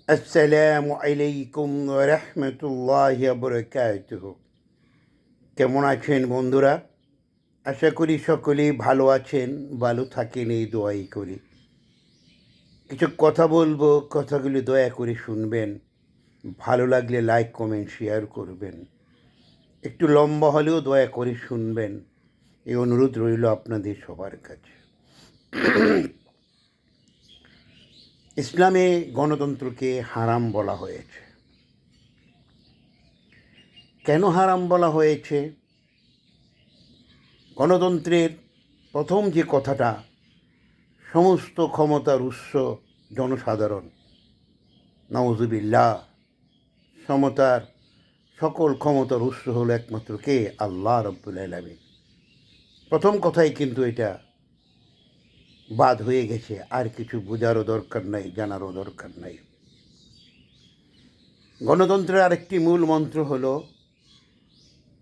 আসসালামু আলাইকুম রহমতুল্লাহ বরকাতুহু। কেমন আছেন বন্ধুরা? আশা করি সকলেই ভালো আছেন, ভালো থাকেন এই দোয়াই করি। কিছু কথা বলবো, কথাগুলি দয়া করে শুনবেন। ভালো লাগলে লাইক কমেন্ট শেয়ার করবেন। একটু লম্বা হলেও দয়া করে শুনবেন, এই অনুরোধ রইল আপনাদের সবার কাছে। ইসলামে গণতন্ত্রকে হারাম বলা হয়েছে। কেন হারাম বলা হয়েছে? গণতন্ত্রের প্রথম যে কথাটা, সমস্ত ক্ষমতার উৎস জনসাধারণ। নাউজুবিল্লাহ। সমতার সকল ক্ষমতার উৎস হলো একমাত্র কে? আল্লাহ রব্বুল আলামিন। প্রথম কথাই কিন্তু এটা বাদ হয়ে গেছে, আর কিছু বোঝারও দরকার নাই, জানারও দরকার নাই। গণতন্ত্রের আরেকটি মূল মন্ত্র হলো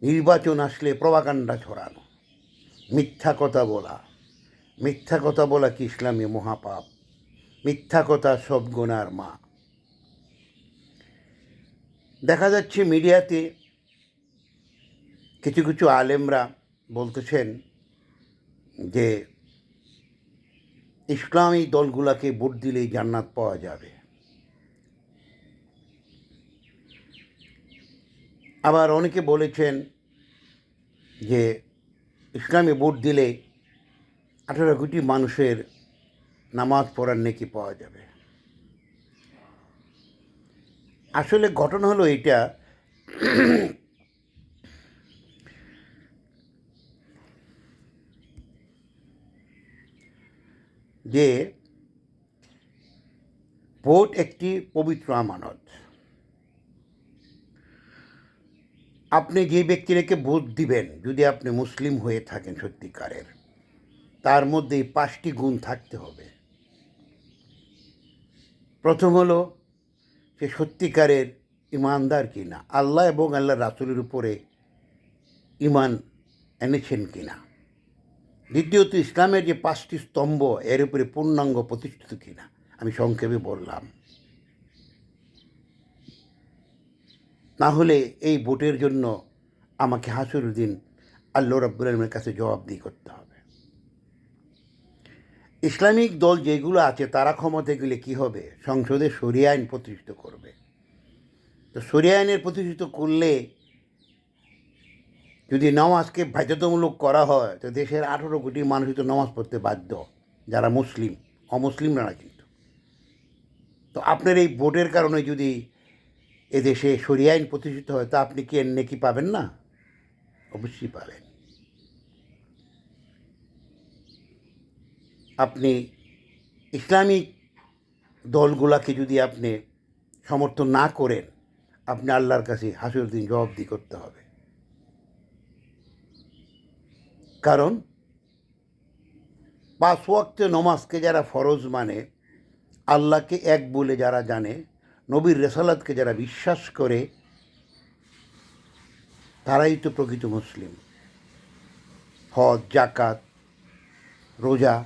নির্বাচন আসলে প্রপাগান্ডা ছড়ানো, মিথ্যা কথা বলা। মিথ্যা কথা বলা কি ইসলামে মহাপাপ? মিথ্যা কথা সব গুনার মা। দেখা যাচ্ছে মিডিয়াতে কিছু কিছু আলেমরা বলতেছেন যে ইসলামী দলগুলোকে ভোট দিলেই জান্নাত পাওয়া যাবে। আবার অনেকে বলেছেন যে ইসলামে ভোট দিলে 18 কোটি মানুষের নামাজ পড়ার নেকি পাওয়া যাবে। আসলে ঘটনা হলো এটা, যে ভোট একটি পবিত্র আমানত। আপনি যে ব্যক্তিকে ভোট দিবেন, যদি আপনি মুসলিম হয়ে থাকেন সত্যিকারের, তার মধ্যে 5টি গুণ থাকতে হবে। প্রথম হলো সে সত্যিকারের ইমানদার কিনা, আল্লাহ এবং আল্লাহ রাসূলের উপরে ইমান এনেছেন কিনা। দ্বিতীয়ত ইসলামের যে 5টি স্তম্ভ, এর উপরে পূর্ণাঙ্গ প্রতিষ্ঠিত কিনা। আমি সংক্ষেপে বললাম। না হলে এই ভোটের জন্য আমাকে হাসরের দিন আল্লাহ রাব্বুল আলামিনের কাছে জবাবদিহি করতে হবে। ইসলামিক দল যেগুলো আছে তারা ক্ষমতায় গেলে কী হবে? সংসদে শরিয়া আইন প্রতিষ্ঠিত করবে। তো শরিয়া আইনের প্রতিষ্ঠিত করলে যদি নামাজকে বাধ্যতামূলক করা হয়, তো দেশের 18 কোটি মানুষই তো নামাজ পড়তে বাধ্য, যারা মুসলিম, অমুসলিমরা না কিন্তু। তো আপনার এই ভোটের কারণে যদি এদেশে শরিয়া আইন প্রতিষ্ঠিত হয়, তা আপনি কি এর নেকি পাবেন না? অবশ্যই পাবেন। আপনি ইসলামিক দলগুলাকে যদি আপনি সমর্থন না করেন, আপনি আল্লাহর কাছে হাসরের দিন জবাবদিহি করতে হবে। কারণ 5 ওয়াক্তে নমাজকে যারা ফরজ মানে, আল্লাহকে এক বলে যারা জানে, নবীর রেসালাতকে যারা বিশ্বাস করে, তারাই তো প্রকৃত মুসলিম। হজ, জাকাত, রোজা।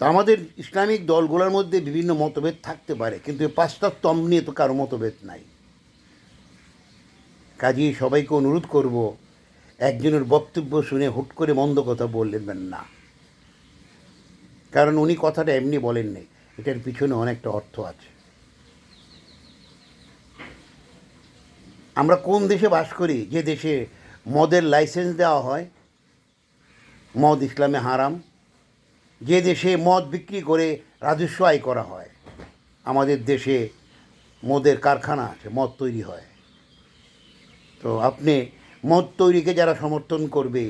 তো আমাদের ইসলামিক দলগুলোর মধ্যে বিভিন্ন মতভেদ থাকতে পারে, কিন্তু এই 5টা স্তম্ভ নিয়ে তো কারো মতভেদ নাই। কাজেই সবাইকে অনুরোধ করব, একজনের বক্তব্য শুনে হুট করে মন্দ কথা বলবেন না। কারণ উনি কথাটা এমনি বলেননি, এটার পিছনে অনেকটা অর্থ আছে। আমরা কোন দেশে বাস করি, যে দেশে মদের লাইসেন্স দেওয়া হয়, মদ ইসলামে হারাম। যে দেশে মদ বিক্রি করে রাজস্ব আয় করা হয়, আমাদের দেশে মদের কারখানা আছে, মদ তৈরি হয়। তো আপনি মদ তৈরিকে যারা সমর্থন করবে,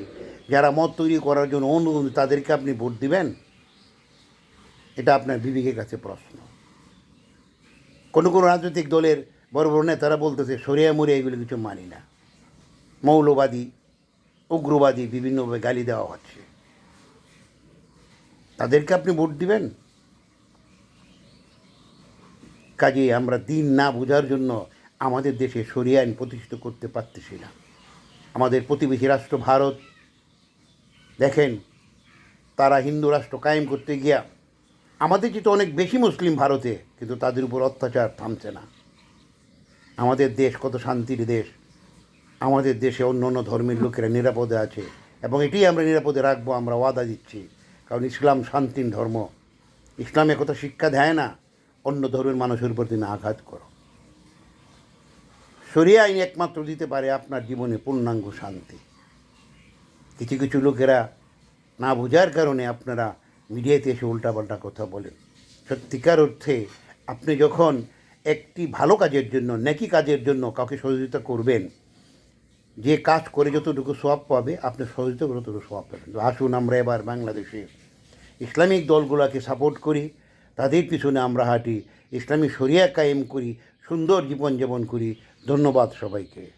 যারা মদ তৈরি করার জন্য অনুরোধ, তাদেরকে আপনি ভোট দিবেন? এটা আপনার বিবেকের কাছে প্রশ্ন। কোনো কোনো রাজনৈতিক দলের বড় বড় নেতারা বলতেছে সরিয়া মরিয়া এগুলো কিছু মানি না, মৌলবাদী, উগ্রবাদী বিভিন্নভাবে গালি দেওয়া হচ্ছে। তাদেরকে আপনি ভোট দিবেন? কাজেই আমরা দিন না বোঝার জন্য আমাদের দেশে শরিয়া আইন প্রতিষ্ঠিত করতে পারতেছি না। আমাদের প্রতিবেশী রাষ্ট্র ভারত, দেখেন, তারা হিন্দু রাষ্ট্র কায়েম করতে গিয়া আমাদের চেয়ে অনেক বেশি মুসলিম ভারতে, কিন্তু তাদের উপর অত্যাচার থামছে না। আমাদের দেশ কত শান্তির দেশ, আমাদের দেশে অন্য অন্য ধর্মের লোকেরা নিরাপদে আছে, এবং এটাই আমরা নিরাপদে রাখবো, আমরা ওয়াদা দিচ্ছি। কারণ ইসলাম শান্তির ধর্ম। ইসলামে কথা শিক্ষা দেয় না অন্য ধর্মের মানুষের উপর তুমি আঘাত করো। শরিয়া আইন একমাত্র দিতে পারে আপনার জীবনে পূর্ণাঙ্গ শান্তি। কিছু কিছু লোকেরা না বোঝার কারণে আপনারা মিডিয়াতে এসে উল্টাপাল্টা কথা বলেন। সত্যিকার অর্থে আপনি যখন একটি ভালো কাজের জন্য, নেকি কাজের জন্য কাউকে সহযোগিতা করবেন, যে কাজ করে যতটুকু সওয়াব পাবে, আপনি সহযোগিতা করে ততটুকু সওয়াব পাবেন। তো আসুন আমরা এবার বাংলাদেশে ইসলামিক দলগুলোকে সাপোর্ট করি, তাদের পিছনে আমরা হাঁটি, ইসলামী শরিয়া কায়েম করি, সুন্দর জীবনযাপন করি। ধন্যবাদ সবাইকে।